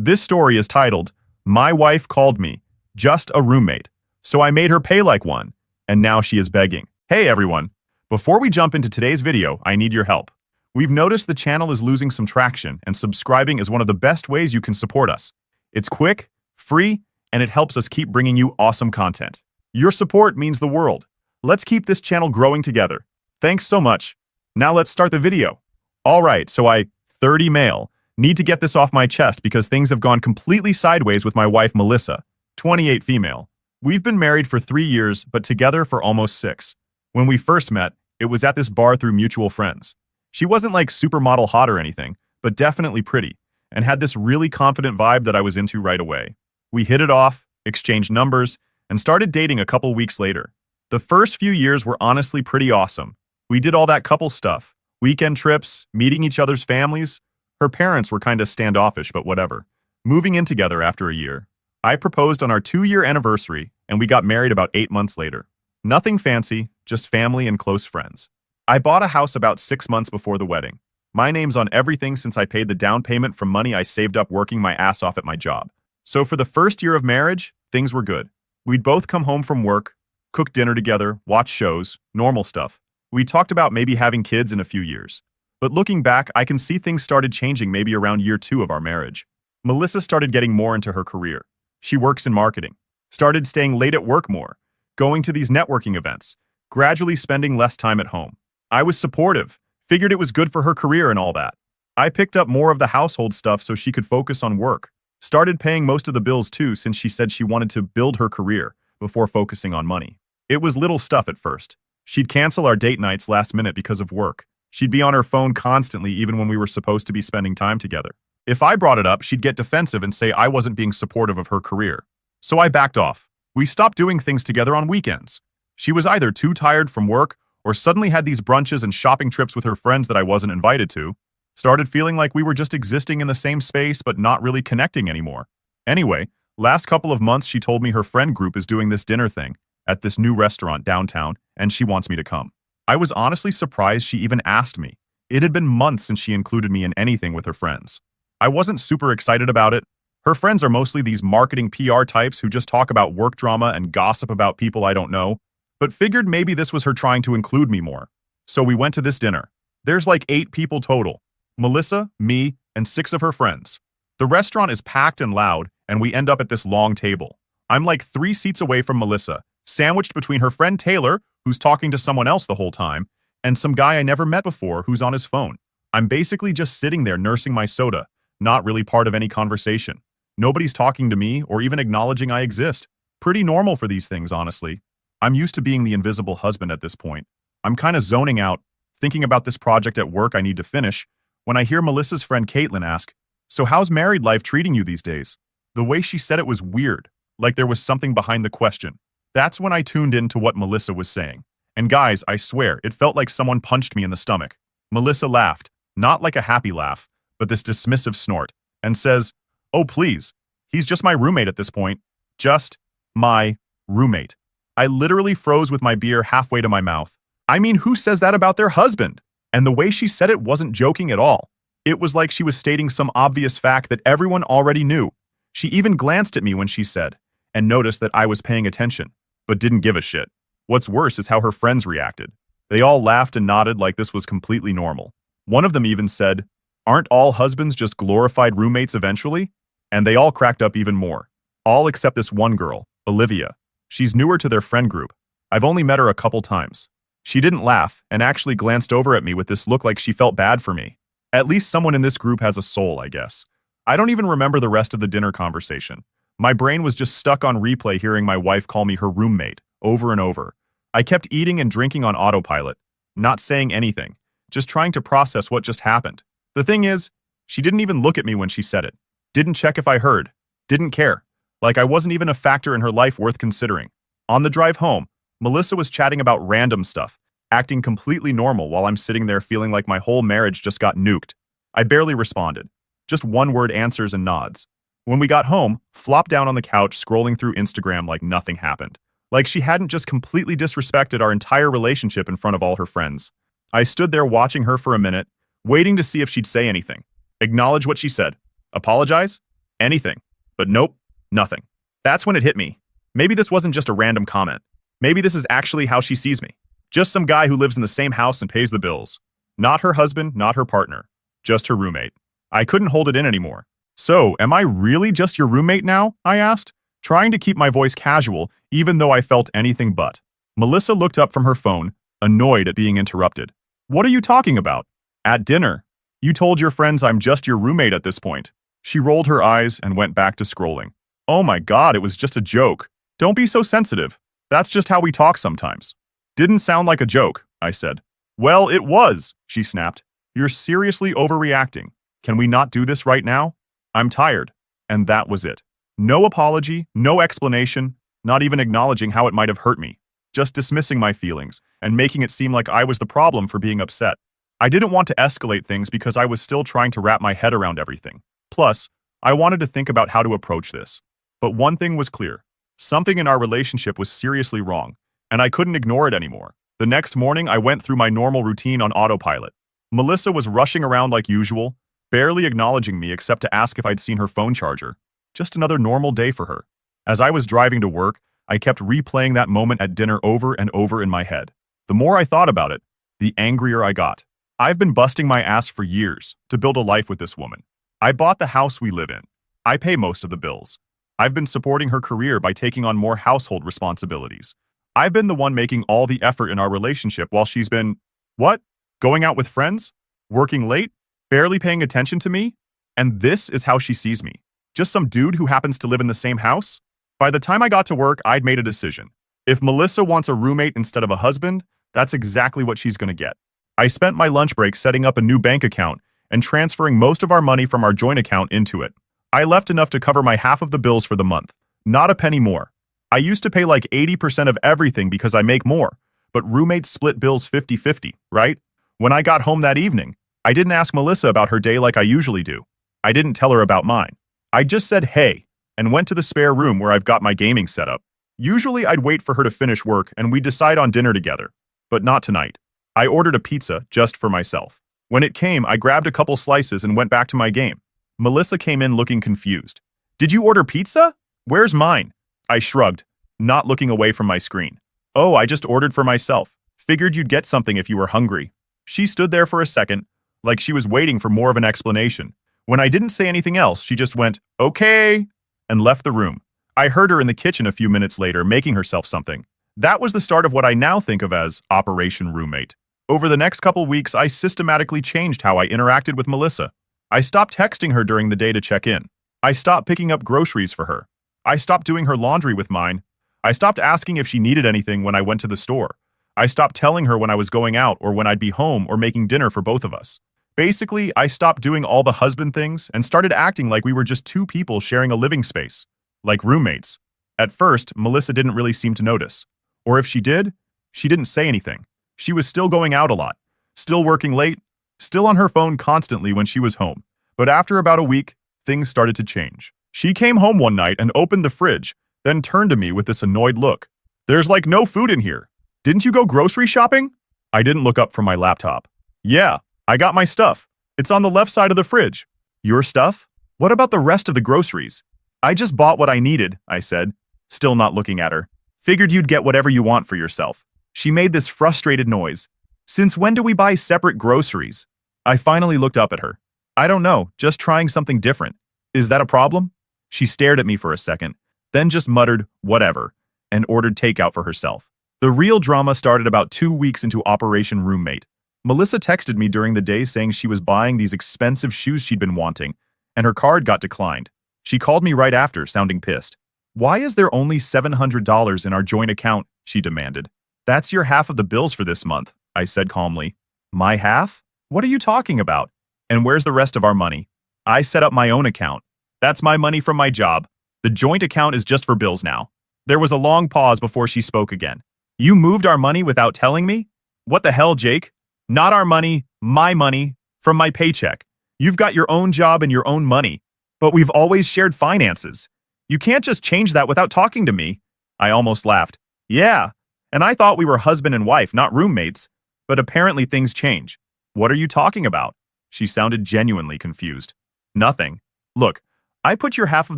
This story is titled, My Wife Called Me, Just a Roommate, so I made her pay like one, and now she is begging. Hey everyone! Before we jump into today's video, I need your help. We've noticed the channel is losing some traction, and subscribing is one of the best ways you can support us. It's quick, free, and it helps us keep bringing you awesome content. Your support means the world. Let's keep this channel growing together. Thanks so much. Now let's start the video. Alright, so I, 30 male, need to get this off my chest because things have gone completely sideways with my wife Melissa, 28 female. We've been married for 3 years, but together for almost 6. When we first met, it was at this bar through mutual friends. She wasn't like supermodel hot or anything, but definitely pretty, and had this really confident vibe that I was into right away. We hit it off, exchanged numbers, and started dating a couple weeks later. The first few years were honestly pretty awesome. We did all that couple stuff, weekend trips, meeting each other's families. Her parents were kinda standoffish, but whatever. Moving in together after a year. I proposed on our 2-year anniversary, and we got married about 8 months later. Nothing fancy, just family and close friends. I bought a house about 6 months before the wedding. My name's on everything since I paid the down payment from money I saved up working my ass off at my job. So for the first year of marriage, things were good. We'd both come home from work, cook dinner together, watch shows, normal stuff. We talked about maybe having kids in a few years. But looking back, I can see things started changing maybe around year 2 of our marriage. Melissa started getting more into her career. She works in marketing, started staying late at work more, going to these networking events, gradually spending less time at home. I was supportive, figured it was good for her career and all that. I picked up more of the household stuff so she could focus on work. Started paying most of the bills too since she said she wanted to build her career before focusing on money. It was little stuff at first. She'd cancel our date nights last minute because of work. She'd be on her phone constantly even when we were supposed to be spending time together. If I brought it up, she'd get defensive and say I wasn't being supportive of her career. So I backed off. We stopped doing things together on weekends. She was either too tired from work or suddenly had these brunches and shopping trips with her friends that I wasn't invited to. Started feeling like we were just existing in the same space but not really connecting anymore. Anyway, last couple of months she told me her friend group is doing this dinner thing at this new restaurant downtown and she wants me to come. I was honestly surprised she even asked me. It had been months since she included me in anything with her friends. I wasn't super excited about it. Her friends are mostly these marketing PR types who just talk about work drama and gossip about people I don't know, but figured maybe this was her trying to include me more. So we went to this dinner. There's like 8 people total. Melissa, me, and 6 of her friends. The restaurant is packed and loud, and we end up at this long table. I'm like 3 seats away from Melissa, sandwiched between her friend Taylor, who's talking to someone else the whole time, and some guy I never met before who's on his phone. I'm basically just sitting there nursing my soda, not really part of any conversation. Nobody's talking to me or even acknowledging I exist. Pretty normal for these things, honestly. I'm used to being the invisible husband at this point. I'm kinda zoning out, thinking about this project at work I need to finish, when I hear Melissa's friend Caitlin ask, "So how's married life treating you these days?" The way she said it was weird, like there was something behind the question. That's when I tuned in to what Melissa was saying. And guys, I swear, it felt like someone punched me in the stomach. Melissa laughed, not like a happy laugh, but this dismissive snort, and says, "Oh please, he's just my roommate at this point. Just my roommate." I literally froze with my beer halfway to my mouth. I mean, who says that about their husband? And the way she said it wasn't joking at all. It was like she was stating some obvious fact that everyone already knew. She even glanced at me when she said, and noticed that I was paying attention, but didn't give a shit. What's worse is how her friends reacted. They all laughed and nodded like this was completely normal. One of them even said, "Aren't all husbands just glorified roommates eventually?" And they all cracked up even more. All except this one girl, Olivia. She's newer to their friend group. I've only met her a couple times. She didn't laugh and actually glanced over at me with this look like she felt bad for me. At least someone in this group has a soul, I guess. I don't even remember the rest of the dinner conversation. My brain was just stuck on replay hearing my wife call me her roommate over and over. I kept eating and drinking on autopilot, not saying anything, just trying to process what just happened. The thing is, she didn't even look at me when she said it. Didn't check if I heard. Didn't care. Like I wasn't even a factor in her life worth considering. On the drive home, Melissa was chatting about random stuff, acting completely normal while I'm sitting there feeling like my whole marriage just got nuked. I barely responded. Just one-word answers and nods. When we got home, flopped down on the couch scrolling through Instagram like nothing happened. Like she hadn't just completely disrespected our entire relationship in front of all her friends. I stood there watching her for a minute, waiting to see if she'd say anything. Acknowledge what she said. Apologize? Anything. But nope, nothing. That's when it hit me. Maybe this wasn't just a random comment. Maybe this is actually how she sees me. Just some guy who lives in the same house and pays the bills. Not her husband, not her partner. Just her roommate. I couldn't hold it in anymore. So, am I really just your roommate now? I asked, trying to keep my voice casual, even though I felt anything but. Melissa looked up from her phone, annoyed at being interrupted. What are you talking about? At dinner. You told your friends I'm just your roommate at this point. She rolled her eyes and went back to scrolling. Oh my God, it was just a joke. Don't be so sensitive. That's just how we talk sometimes. Didn't sound like a joke, I said. Well, it was, she snapped. You're seriously overreacting. Can we not do this right now? I'm tired. And that was it. No apology, no explanation, not even acknowledging how it might have hurt me. Just dismissing my feelings and making it seem like I was the problem for being upset. I didn't want to escalate things because I was still trying to wrap my head around everything. Plus, I wanted to think about how to approach this. But one thing was clear. Something in our relationship was seriously wrong, and I couldn't ignore it anymore. The next morning, I went through my normal routine on autopilot. Melissa was rushing around like usual, barely acknowledging me except to ask if I'd seen her phone charger. Just another normal day for her. As I was driving to work, I kept replaying that moment at dinner over and over in my head. The more I thought about it, the angrier I got. I've been busting my ass for years to build a life with this woman. I bought the house we live in. I pay most of the bills. I've been supporting her career by taking on more household responsibilities. I've been the one making all the effort in our relationship while she's been, what? Going out with friends? Working late? Barely paying attention to me? And this is how she sees me. Just some dude who happens to live in the same house? By the time I got to work, I'd made a decision. If Melissa wants a roommate instead of a husband, that's exactly what she's gonna get. I spent my lunch break setting up a new bank account and transferring most of our money from our joint account into it. I left enough to cover my half of the bills for the month. Not a penny more. I used to pay like 80% of everything because I make more, but roommates split bills 50-50, right? When I got home that evening, I didn't ask Melissa about her day like I usually do. I didn't tell her about mine. I just said hey, and went to the spare room where I've got my gaming set up. Usually I'd wait for her to finish work and we'd decide on dinner together, but not tonight. I ordered a pizza just for myself. When it came, I grabbed a couple slices and went back to my game. Melissa came in looking confused. Did you order pizza? Where's mine? I shrugged, not looking away from my screen. Oh, I just ordered for myself. Figured you'd get something if you were hungry. She stood there for a second, like she was waiting for more of an explanation. When I didn't say anything else, she just went, okay, and left the room. I heard her in the kitchen a few minutes later making herself something. That was the start of what I now think of as Operation Roommate. Over the next couple weeks, I systematically changed how I interacted with Melissa. I stopped texting her during the day to check in. I stopped picking up groceries for her. I stopped doing her laundry with mine. I stopped asking if she needed anything when I went to the store. I stopped telling her when I was going out or when I'd be home or making dinner for both of us. Basically, I stopped doing all the husband things and started acting like we were just two people sharing a living space, like roommates. At first, Melissa didn't really seem to notice. Or if she did, she didn't say anything. She was still going out a lot, still working late, still on her phone constantly when she was home. But after about a week, things started to change. She came home one night and opened the fridge, then turned to me with this annoyed look. There's like no food in here. Didn't you go grocery shopping? I didn't look up from my laptop. Yeah, I got my stuff. It's on the left side of the fridge. Your stuff? What about the rest of the groceries? I just bought what I needed, I said, still not looking at her. Figured you'd get whatever you want for yourself. She made this frustrated noise. Since when do we buy separate groceries? I finally looked up at her. I don't know, just trying something different. Is that a problem? She stared at me for a second, then just muttered, whatever, and ordered takeout for herself. The real drama started about 2 weeks into Operation Roommate. Melissa texted me during the day saying she was buying these expensive shoes she'd been wanting, and her card got declined. She called me right after, sounding pissed. Why is there only $700 in our joint account? She demanded. That's your half of the bills for this month, I said calmly. My half? What are you talking about? And where's the rest of our money? I set up my own account. That's my money from my job. The joint account is just for bills now. There was a long pause before she spoke again. You moved our money without telling me? What the hell, Jake? Not our money, my money, from my paycheck. You've got your own job and your own money, but we've always shared finances. You can't just change that without talking to me. I almost laughed. Yeah, and I thought we were husband and wife, not roommates, but apparently things change. What are you talking about? She sounded genuinely confused. Nothing. Look, I put your half of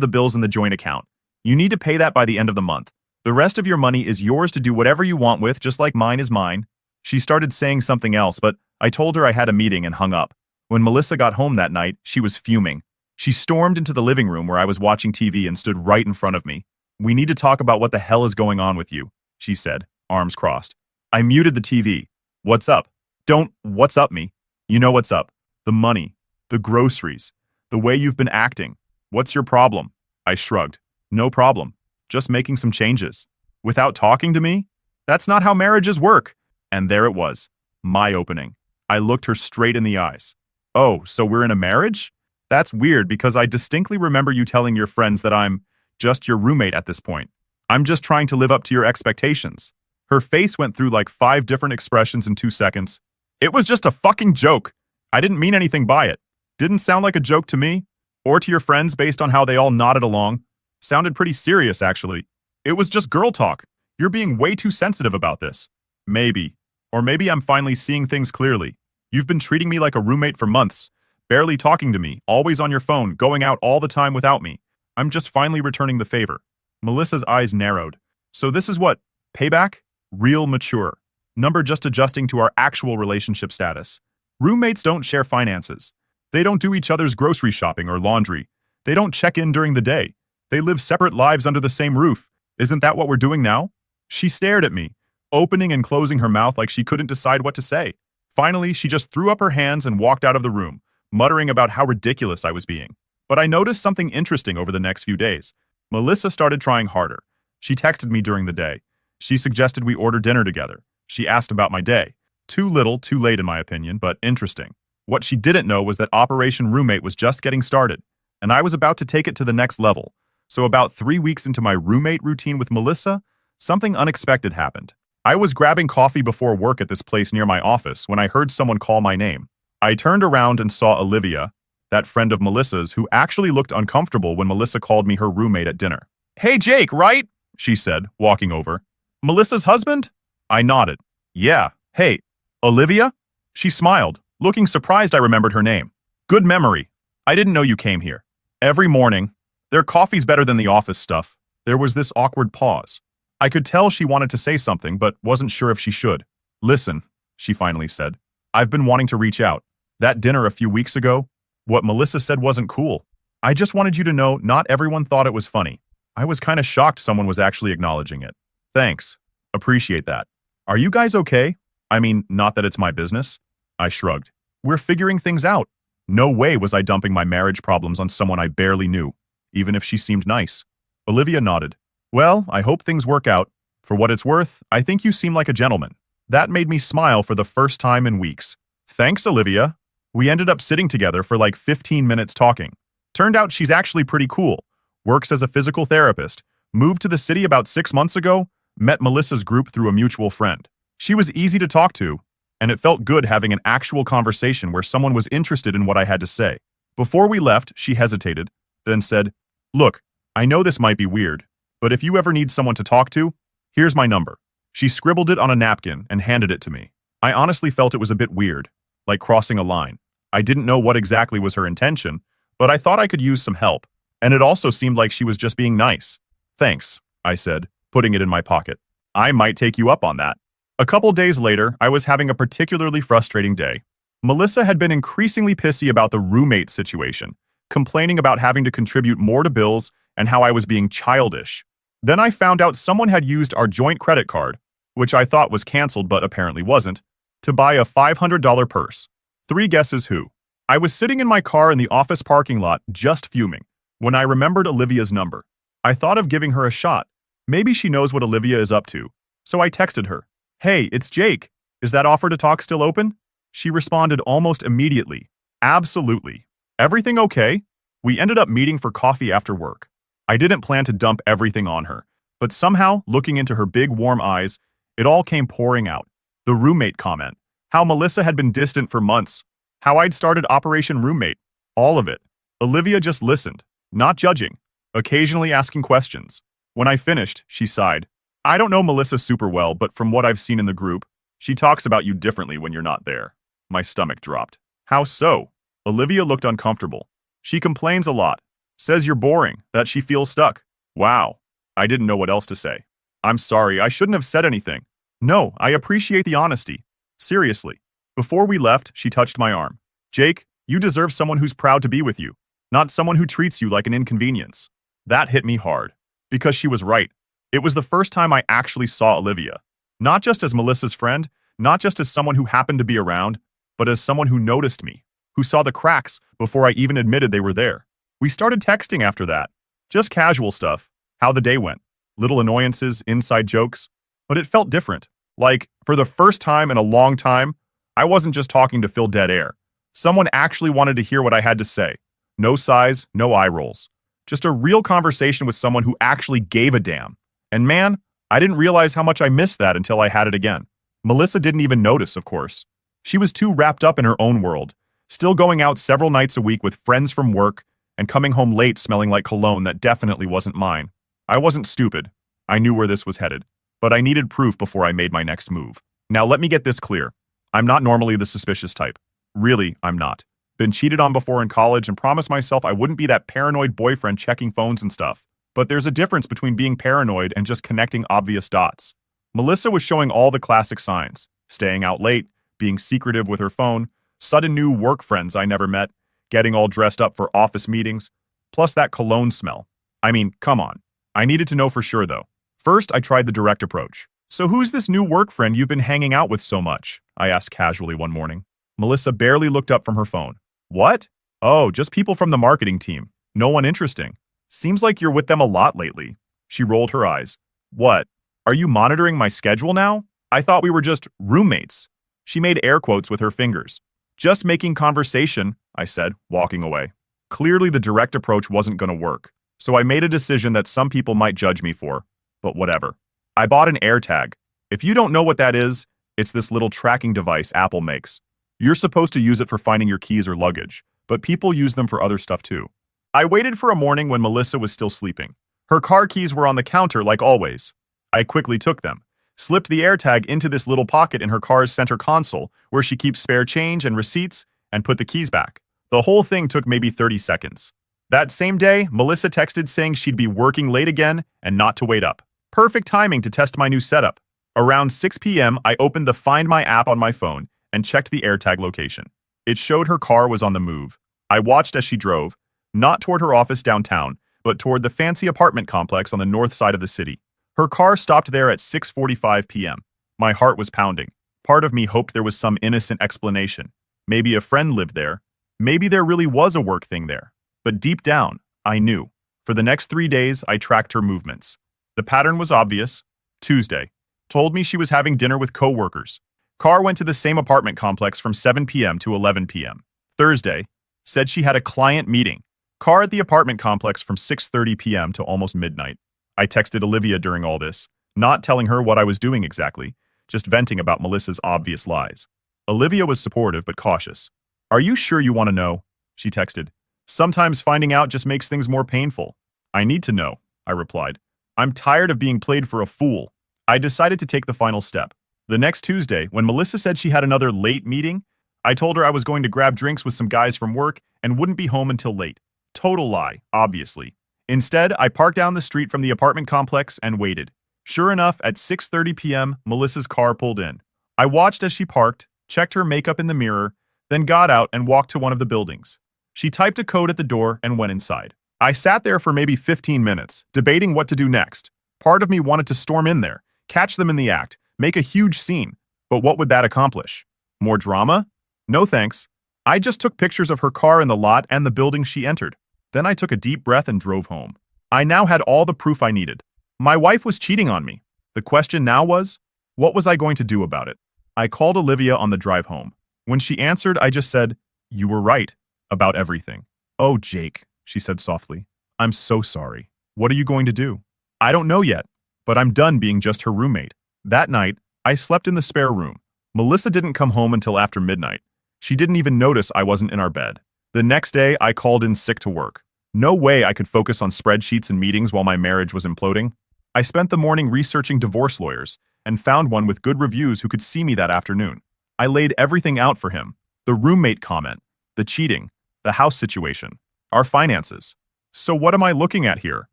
the bills in the joint account. You need to pay that by the end of the month. The rest of your money is yours to do whatever you want with, just like mine is mine. She started saying something else, but I told her I had a meeting and hung up. When Melissa got home that night, she was fuming. She stormed into the living room where I was watching TV and stood right in front of me. "We need to talk about what the hell is going on with you," she said, arms crossed. I muted the TV. "What's up?" "Don't what's up me. You know what's up. The money, the groceries, the way you've been acting. What's your problem?" I shrugged. "No problem. Just making some changes." "Without talking to me? That's not how marriages work." And there it was, my opening. I looked her straight in the eyes. "Oh, so we're in a marriage? That's weird because I distinctly remember you telling your friends that I'm just your roommate at this point. I'm just trying to live up to your expectations." Her face went through like 5 different expressions in 2 seconds. "It was just a fucking joke. I didn't mean anything by it. Didn't sound like a joke to me, or to your friends based on how they all nodded along. Sounded pretty serious, actually. It was just girl talk. You're being way too sensitive about this." "Maybe. Or maybe I'm finally seeing things clearly. You've been treating me like a roommate for months, barely talking to me, always on your phone, going out all the time without me. I'm just finally returning the favor." Melissa's eyes narrowed. "So this is what? Payback? Real mature. Number just adjusting to our actual relationship status. Roommates don't share finances. They don't do each other's grocery shopping or laundry. They don't check in during the day. They live separate lives under the same roof. Isn't that what we're doing now?" She stared at me, opening and closing her mouth like she couldn't decide what to say. Finally, she just threw up her hands and walked out of the room, muttering about how ridiculous I was being. But I noticed something interesting over the next few days. Melissa started trying harder. She texted me during the day. She suggested we order dinner together. She asked about my day. Too little, too late in my opinion, but interesting. What she didn't know was that Operation Roommate was just getting started, and I was about to take it to the next level. So about 3 weeks into my roommate routine with Melissa, something unexpected happened. I was grabbing coffee before work at this place near my office when I heard someone call my name. I turned around and saw Olivia, that friend of Melissa's who actually looked uncomfortable when Melissa called me her roommate at dinner. "Hey Jake, right?" she said, walking over. "Melissa's husband?" I nodded. "Yeah. Hey, Olivia?" She smiled, looking surprised I remembered her name. "Good memory. I didn't know you came here. Every morning. Their coffee's better than the office stuff." There was this awkward pause. I could tell she wanted to say something, but wasn't sure if she should. "Listen," she finally said. "I've been wanting to reach out. That dinner a few weeks ago, what Melissa said wasn't cool. I just wanted you to know not everyone thought it was funny. I was kind of shocked someone was actually acknowledging it. Thanks. Appreciate that. Are you guys okay? I mean, not that it's my business." I shrugged. "We're figuring things out." No way was I dumping my marriage problems on someone I barely knew, even if she seemed nice. Olivia nodded. "Well, I hope things work out. For what it's worth, I think you seem like a gentleman." That made me smile for the first time in weeks. "Thanks, Olivia." We ended up sitting together for like 15 minutes talking. Turned out she's actually pretty cool. Works as a physical therapist. Moved to the city about 6 months ago. Met Melissa's group through a mutual friend. She was easy to talk to, and it felt good having an actual conversation where someone was interested in what I had to say. Before we left, she hesitated, then said, "Look, I know this might be weird, but if you ever need someone to talk to, here's my number." She scribbled it on a napkin and handed it to me. I honestly felt it was a bit weird, like crossing a line. I didn't know what exactly was her intention, but I thought I could use some help, and it also seemed like she was just being nice. "Thanks," I said, putting it in my pocket. "I might take you up on that." A couple days later, I was having a particularly frustrating day. Melissa had been increasingly pissy about the roommate situation, complaining about having to contribute more to bills and how I was being childish. Then I found out someone had used our joint credit card, which I thought was canceled but apparently wasn't, to buy a $500 purse. 3 guesses who. I was sitting in my car in the office parking lot, just fuming, when I remembered Olivia's number. I thought of giving her a shot. Maybe she knows what Olivia is up to. So I texted her, "Hey, it's Jake. Is that offer to talk still open?" She responded almost immediately, "Absolutely. Everything okay?" We ended up meeting for coffee after work. I didn't plan to dump everything on her, but somehow, looking into her big warm eyes, it all came pouring out. The roommate comment, how Melissa had been distant for months, how I'd started Operation Roommate, all of it. Olivia just listened, not judging, occasionally asking questions. When I finished, she sighed. "I don't know Melissa super well, but from what I've seen in the group, she talks about you differently when you're not there." My stomach dropped. "How so?" Olivia looked uncomfortable. "She complains a lot. Says you're boring, that she feels stuck. Wow. I didn't know what else to say. I'm sorry, I shouldn't have said anything. No, I appreciate the honesty. Seriously. Before we left, she touched my arm. Jake, you deserve someone who's proud to be with you, not someone who treats you like an inconvenience. That hit me hard. Because she was right. It was the first time I actually saw Olivia. Not just as Melissa's friend, not just as someone who happened to be around, but as someone who noticed me, who saw the cracks before I even admitted they were there. We started texting after that. Just casual stuff, how the day went, little annoyances, inside jokes, but it felt different. Like, for the first time in a long time, I wasn't just talking to fill dead air. Someone actually wanted to hear what I had to say. No sighs, no eye rolls. Just a real conversation with someone who actually gave a damn. And man, I didn't realize how much I missed that until I had it again. Melissa didn't even notice, of course. She was too wrapped up in her own world, still going out several nights a week with friends from work and coming home late smelling like cologne that definitely wasn't mine. I wasn't stupid. I knew where this was headed. But I needed proof before I made my next move. Now let me get this clear. I'm not normally the suspicious type. Really, I'm not. Been cheated on before in college and promised myself I wouldn't be that paranoid boyfriend checking phones and stuff. But there's a difference between being paranoid and just connecting obvious dots. Melissa was showing all the classic signs. Staying out late, being secretive with her phone, sudden new work friends I never met, getting all dressed up for office meetings, plus that cologne smell. I mean, come on. I needed to know for sure though. First, I tried the direct approach. So who's this new work friend you've been hanging out with so much? I asked casually one morning. Melissa barely looked up from her phone. What? Oh, just people from the marketing team. No one interesting. Seems like you're with them a lot lately. She rolled her eyes. What? Are you monitoring my schedule now? I thought we were just roommates. She made air quotes with her fingers. Just making conversation, I said, walking away. Clearly the direct approach wasn't going to work, so I made a decision that some people might judge me for, but whatever. I bought an AirTag. If you don't know what that is, it's this little tracking device Apple makes. You're supposed to use it for finding your keys or luggage, but people use them for other stuff too. I waited for a morning when Melissa was still sleeping. Her car keys were on the counter like always. I quickly took them, slipped the AirTag into this little pocket in her car's center console where she keeps spare change and receipts, and put the keys back. The whole thing took maybe 30 seconds. That same day, Melissa texted saying she'd be working late again and not to wait up. Perfect timing to test my new setup. Around 6 p.m., I opened the Find My app on my phone and checked the AirTag location. It showed her car was on the move. I watched as she drove, not toward her office downtown, but toward the fancy apartment complex on the north side of the city. Her car stopped there at 6:45 p.m. My heart was pounding. Part of me hoped there was some innocent explanation. Maybe a friend lived there. Maybe there really was a work thing there. But deep down, I knew. For the next 3 days, I tracked her movements. The pattern was obvious. Tuesday. Told me she was having dinner with coworkers. Car went to the same apartment complex from 7 p.m. to 11 p.m. Thursday. Said she had a client meeting. Car at the apartment complex from 6:30 p.m. to almost midnight. I texted Olivia during all this, not telling her what I was doing exactly, just venting about Melissa's obvious lies. Olivia was supportive but cautious. Are you sure you want to know? She texted. Sometimes finding out just makes things more painful. I need to know, I replied. I'm tired of being played for a fool. I decided to take the final step. The next Tuesday, when Melissa said she had another late meeting, I told her I was going to grab drinks with some guys from work and wouldn't be home until late. Total lie, obviously. Instead, I parked down the street from the apartment complex and waited. Sure enough, at 6:30 p.m., Melissa's car pulled in. I watched as she parked, checked her makeup in the mirror, then got out and walked to one of the buildings. She typed a code at the door and went inside. I sat there for maybe 15 minutes, debating what to do next. Part of me wanted to storm in there, catch them in the act, make a huge scene. But what would that accomplish? More drama? No thanks. I just took pictures of her car in the lot and the building she entered. Then I took a deep breath and drove home. I now had all the proof I needed. My wife was cheating on me. The question now was, what was I going to do about it? I called Olivia on the drive home. When she answered, I just said, "You were right about everything." "Oh, Jake," she said softly. "I'm so sorry. What are you going to do?" "I don't know yet, but I'm done being just her roommate." That night, I slept in the spare room. Melissa didn't come home until after midnight. She didn't even notice I wasn't in our bed. The next day, I called in sick to work. No way I could focus on spreadsheets and meetings while my marriage was imploding. I spent the morning researching divorce lawyers and found one with good reviews who could see me that afternoon. I laid everything out for him. The roommate comment, the cheating, the house situation, our finances. So what am I looking at here?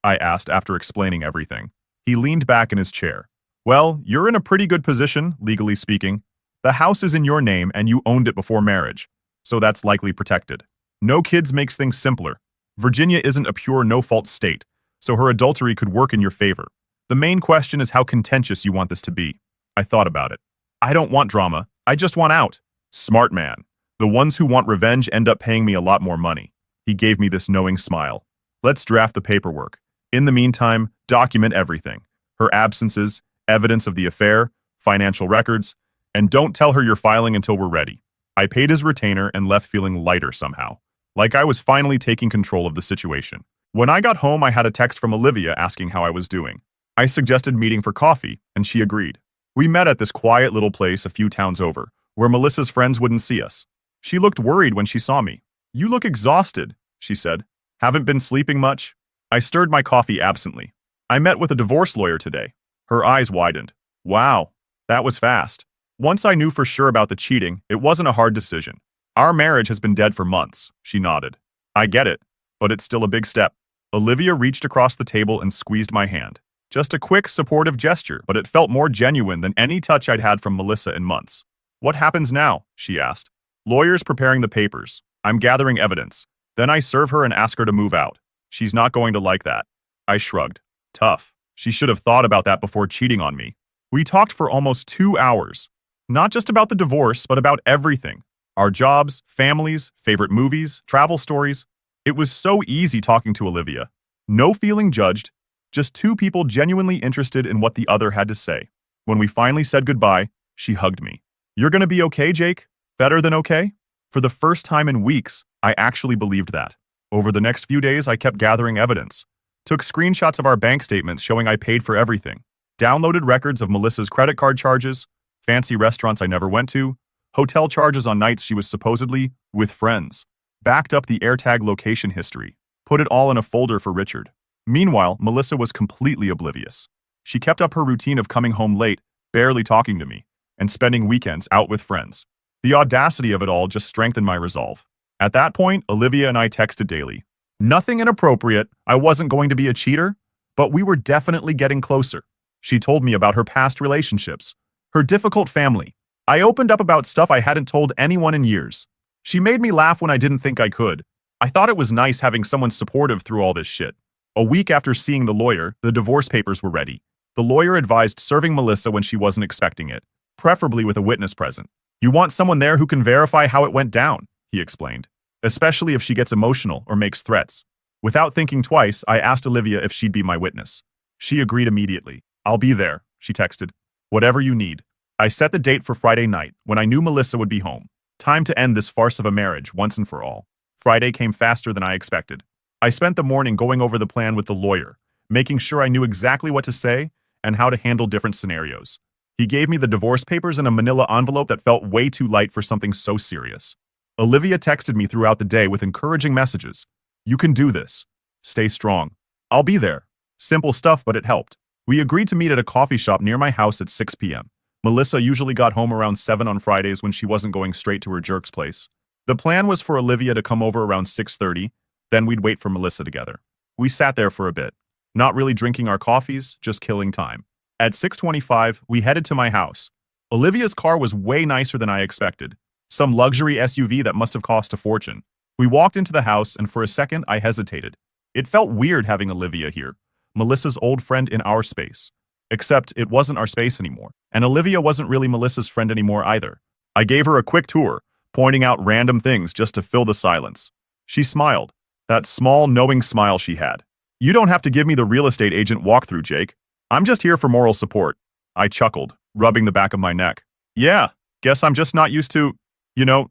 I asked after explaining everything. He leaned back in his chair. Well, you're in a pretty good position, legally speaking. The house is in your name and you owned it before marriage, so that's likely protected. No kids makes things simpler. Virginia isn't a pure no-fault state, so her adultery could work in your favor. The main question is how contentious you want this to be. I thought about it. I don't want drama. I just want out. Smart man. The ones who want revenge end up paying me a lot more money. He gave me this knowing smile. Let's draft the paperwork. In the meantime, document everything. Her absences, evidence of the affair, financial records, and don't tell her you're filing until we're ready. I paid his retainer and left feeling lighter somehow, like I was finally taking control of the situation. When I got home, I had a text from Olivia asking how I was doing. I suggested meeting for coffee, and she agreed. We met at this quiet little place a few towns over, where Melissa's friends wouldn't see us. She looked worried when she saw me. You look exhausted, she said. Haven't been sleeping much? I stirred my coffee absently. I met with a divorce lawyer today. Her eyes widened. Wow, that was fast. Once I knew for sure about the cheating, it wasn't a hard decision. Our marriage has been dead for months, she nodded. I get it, but it's still a big step. Olivia reached across the table and squeezed my hand. Just a quick, supportive gesture, but it felt more genuine than any touch I'd had from Melissa in months. What happens now? She asked. Lawyers preparing the papers. I'm gathering evidence. Then I serve her and ask her to move out. She's not going to like that. I shrugged. Tough. She should have thought about that before cheating on me. We talked for almost 2 hours. Not just about the divorce, but about everything. Our jobs, families, favorite movies, travel stories. It was so easy talking to Olivia. No feeling judged, just two people genuinely interested in what the other had to say. When we finally said goodbye, she hugged me. You're gonna be okay, Jake? Better than okay? For the first time in weeks, I actually believed that. Over the next few days, I kept gathering evidence. Took screenshots of our bank statements showing I paid for everything. Downloaded records of Melissa's credit card charges, fancy restaurants I never went to, hotel charges on nights she was supposedly with friends. Backed up the AirTag location history. Put it all in a folder for Richard. Meanwhile, Melissa was completely oblivious. She kept up her routine of coming home late, barely talking to me, and spending weekends out with friends. The audacity of it all just strengthened my resolve. At that point, Olivia and I texted daily. Nothing inappropriate, I wasn't going to be a cheater, but we were definitely getting closer. She told me about her past relationships, her difficult family. I opened up about stuff I hadn't told anyone in years. She made me laugh when I didn't think I could. I thought it was nice having someone supportive through all this shit. A week after seeing the lawyer, the divorce papers were ready. The lawyer advised serving Melissa when she wasn't expecting it, preferably with a witness present. You want someone there who can verify how it went down, he explained, especially if she gets emotional or makes threats. Without thinking twice, I asked Olivia if she'd be my witness. She agreed immediately. I'll be there, she texted. Whatever you need. I set the date for Friday night, when I knew Melissa would be home. Time to end this farce of a marriage once and for all. Friday came faster than I expected. I spent the morning going over the plan with the lawyer, making sure I knew exactly what to say and how to handle different scenarios. He gave me the divorce papers in a manila envelope that felt way too light for something so serious. Olivia texted me throughout the day with encouraging messages. You can do this. Stay strong. I'll be there. Simple stuff, but it helped. We agreed to meet at a coffee shop near my house at 6 p.m. Melissa usually got home around 7 on Fridays when she wasn't going straight to her jerk's place. The plan was for Olivia to come over around 6:30, then we'd wait for Melissa together. We sat there for a bit, not really drinking our coffees, just killing time. At 6:25, we headed to my house. Olivia's car was way nicer than I expected. Some luxury SUV that must have cost a fortune. We walked into the house, and for a second, I hesitated. It felt weird having Olivia here, Melissa's old friend in our space. Except it wasn't our space anymore, and Olivia wasn't really Melissa's friend anymore either. I gave her a quick tour, pointing out random things just to fill the silence. She smiled, that small, knowing smile she had. You don't have to give me the real estate agent walkthrough, Jake. I'm just here for moral support. I chuckled, rubbing the back of my neck. Yeah, guess I'm just not used to,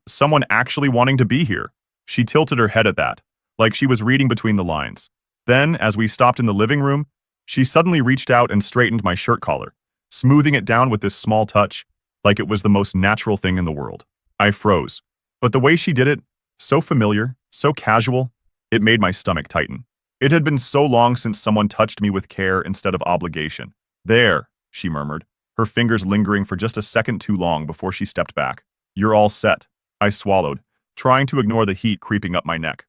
someone actually wanting to be here. She tilted her head at that, like she was reading between the lines. Then, as we stopped in the living room, she suddenly reached out and straightened my shirt collar, smoothing it down with this small touch, like it was the most natural thing in the world. I froze. But the way she did it, so familiar, so casual, it made my stomach tighten. It had been so long since someone touched me with care instead of obligation. There, she murmured, her fingers lingering for just a second too long before she stepped back. You're all set. I swallowed, trying to ignore the heat creeping up my neck.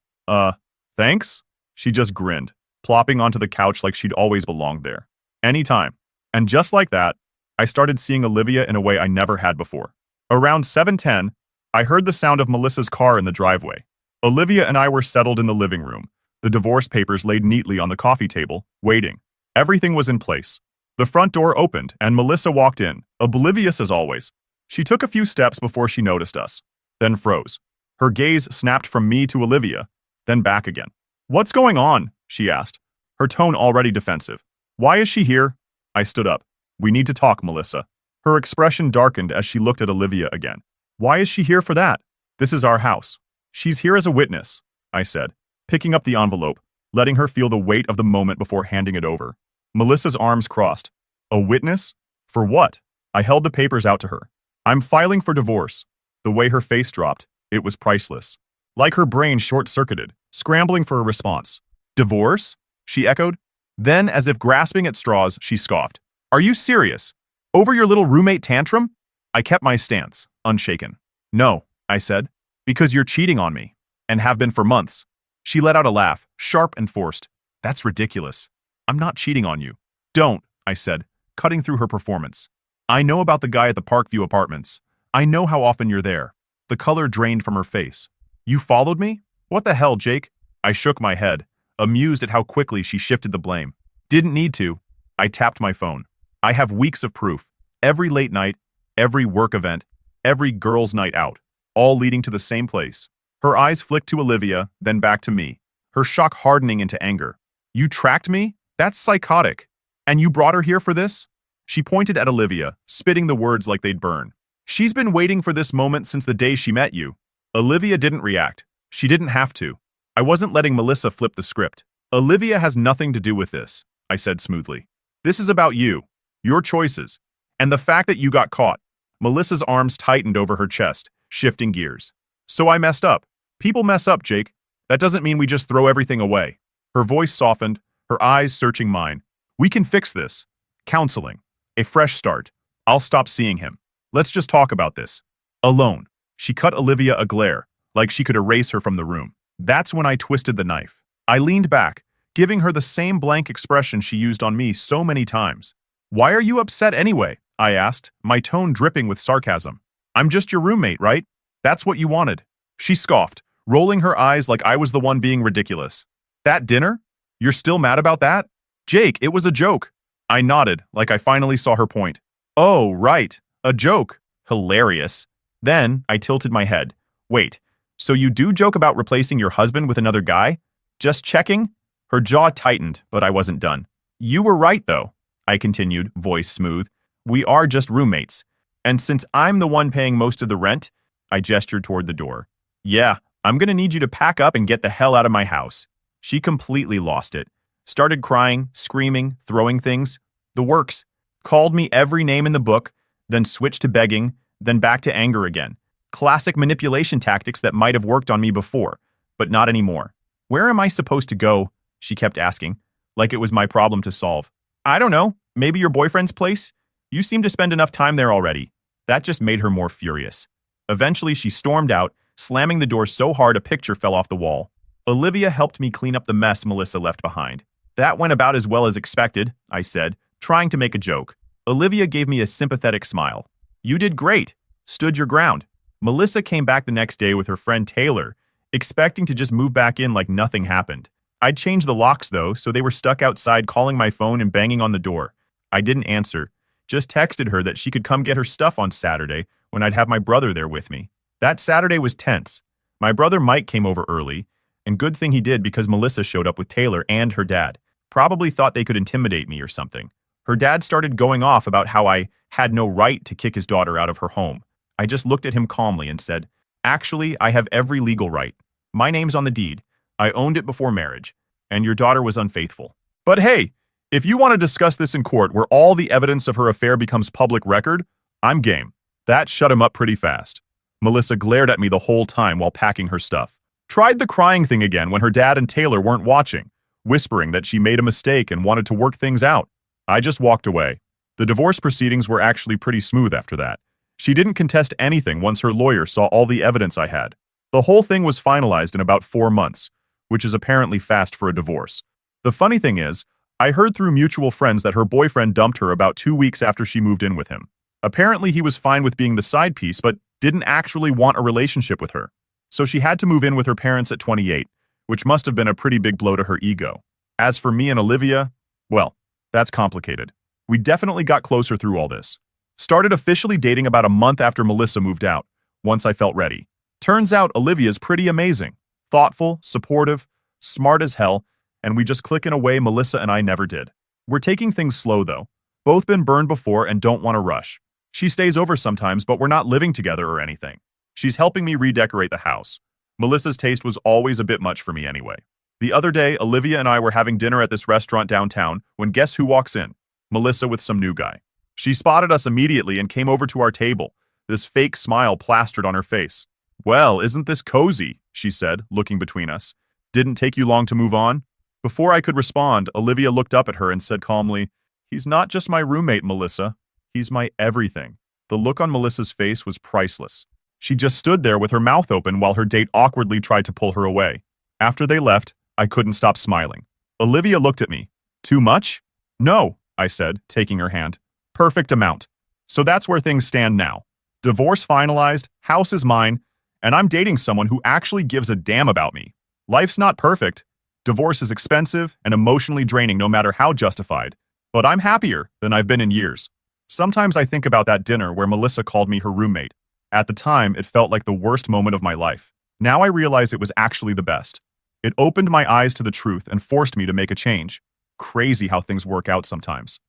Thanks? She just grinned, plopping onto the couch like she'd always belonged there. Anytime. And just like that, I started seeing Olivia in a way I never had before. Around 7:10, I heard the sound of Melissa's car in the driveway. Olivia and I were settled in the living room, the divorce papers laid neatly on the coffee table, waiting. Everything was in place. The front door opened, and Melissa walked in, oblivious as always. She took a few steps before she noticed us, then froze. Her gaze snapped from me to Olivia, then back again. "What's going on?" she asked, her tone already defensive. "Why is she here?" I stood up. "We need to talk, Melissa." Her expression darkened as she looked at Olivia again. "Why is she here for that? This is our house." "She's here as a witness," I said, picking up the envelope, letting her feel the weight of the moment before handing it over. Melissa's arms crossed. "A witness? For what?" I held the papers out to her. "I'm filing for divorce." The way her face dropped, it was priceless. Like her brain short-circuited, scrambling for a response. "Divorce?" she echoed. Then, as if grasping at straws, she scoffed. "Are you serious? Over your little roommate tantrum?" I kept my stance, unshaken. "No," I said, "because you're cheating on me, and have been for months." She let out a laugh, sharp and forced. "That's ridiculous. I'm not cheating on you." "Don't," I said, cutting through her performance. "I know about the guy at the Parkview Apartments. I know how often you're there." The color drained from her face. "You followed me? What the hell, Jake?" I shook my head, amused at how quickly she shifted the blame. "Didn't need to." I tapped my phone. "I have weeks of proof. Every late night, every work event, every girls' night out, all leading to the same place." Her eyes flicked to Olivia, then back to me, her shock hardening into anger. "You tracked me? That's psychotic. And you brought her here for this?" She pointed at Olivia, spitting the words like they'd burn. "She's been waiting for this moment since the day she met you." Olivia didn't react. She didn't have to. I wasn't letting Melissa flip the script. "Olivia has nothing to do with this," I said smoothly. "This is about you, your choices, and the fact that you got caught." Melissa's arms tightened over her chest, shifting gears. "So I messed up. People mess up, Jake. That doesn't mean we just throw everything away." Her voice softened, her eyes searching mine. "We can fix this. Counseling. A fresh start. I'll stop seeing him. Let's just talk about this. Alone." She cut Olivia a glare, like she could erase her from the room. That's when I twisted the knife. I leaned back, giving her the same blank expression she used on me so many times. "Why are you upset anyway?" I asked, my tone dripping with sarcasm. "I'm just your roommate, right? That's what you wanted." She scoffed, rolling her eyes like I was the one being ridiculous. "That dinner? You're still mad about that?" "Jake, it was a joke." I nodded, like I finally saw her point. "Oh, right. A joke. Hilarious." Then I tilted my head. "Wait, so you do joke about replacing your husband with another guy? Just checking?" Her jaw tightened, but I wasn't done. "You were right, though," I continued, voice smooth. "We are just roommates. And since I'm the one paying most of the rent," I gestured toward the door. "Yeah, I'm gonna need you to pack up and get the hell out of my house." She completely lost it. Started crying, screaming, throwing things. The works. Called me every name in the book, then switched to begging, then back to anger again. Classic manipulation tactics that might have worked on me before, but not anymore. "Where am I supposed to go?" she kept asking, like it was my problem to solve. "I don't know, maybe your boyfriend's place? You seem to spend enough time there already." That just made her more furious. Eventually, she stormed out, slamming the door so hard a picture fell off the wall. Olivia helped me clean up the mess Melissa left behind. "That went about as well as expected," I said, trying to make a joke. Olivia gave me a sympathetic smile. "You did great. Stood your ground." Melissa came back the next day with her friend Taylor, expecting to just move back in like nothing happened. I'd changed the locks though, so they were stuck outside calling my phone and banging on the door. I didn't answer, just texted her that she could come get her stuff on Saturday when I'd have my brother there with me. That Saturday was tense. My brother Mike came over early, and good thing he did because Melissa showed up with Taylor and her dad. Probably thought they could intimidate me or something. Her dad started going off about how I had no right to kick his daughter out of her home. I just looked at him calmly and said, "Actually, I have every legal right. My name's on the deed. I owned it before marriage, and your daughter was unfaithful. But hey, if you want to discuss this in court where all the evidence of her affair becomes public record, I'm game." That shut him up pretty fast. Melissa glared at me the whole time while packing her stuff. Tried the crying thing again when her dad and Taylor weren't watching, whispering that she made a mistake and wanted to work things out. I just walked away. The divorce proceedings were actually pretty smooth after that. She didn't contest anything once her lawyer saw all the evidence I had. The whole thing was finalized in about 4 months, which is apparently fast for a divorce. The funny thing is, I heard through mutual friends that her boyfriend dumped her about 2 weeks after she moved in with him. Apparently he was fine with being the side piece, but didn't actually want a relationship with her. So she had to move in with her parents at 28, which must have been a pretty big blow to her ego. As for me and Olivia, well, that's complicated. We definitely got closer through all this. Started officially dating about a month after Melissa moved out, once I felt ready. Turns out Olivia's pretty amazing. Thoughtful, supportive, smart as hell, and we just click in a way Melissa and I never did. We're taking things slow though. Both been burned before and don't want to rush. She stays over sometimes, but we're not living together or anything. She's helping me redecorate the house. Melissa's taste was always a bit much for me anyway. The other day, Olivia and I were having dinner at this restaurant downtown when guess who walks in? Melissa with some new guy. She spotted us immediately and came over to our table, this fake smile plastered on her face. "Well, isn't this cozy?" she said, looking between us. "Didn't take you long to move on?" Before I could respond, Olivia looked up at her and said calmly, "He's not just my roommate, Melissa. He's my everything." The look on Melissa's face was priceless. She just stood there with her mouth open while her date awkwardly tried to pull her away. After they left, I couldn't stop smiling. Olivia looked at me. "Too much?" "No," I said, taking her hand. "Perfect amount." So that's where things stand now. Divorce finalized, house is mine, and I'm dating someone who actually gives a damn about me. Life's not perfect. Divorce is expensive and emotionally draining no matter how justified. But I'm happier than I've been in years. Sometimes I think about that dinner where Melissa called me her roommate. At the time, it felt like the worst moment of my life. Now I realize it was actually the best. It opened my eyes to the truth and forced me to make a change. Crazy how things work out sometimes.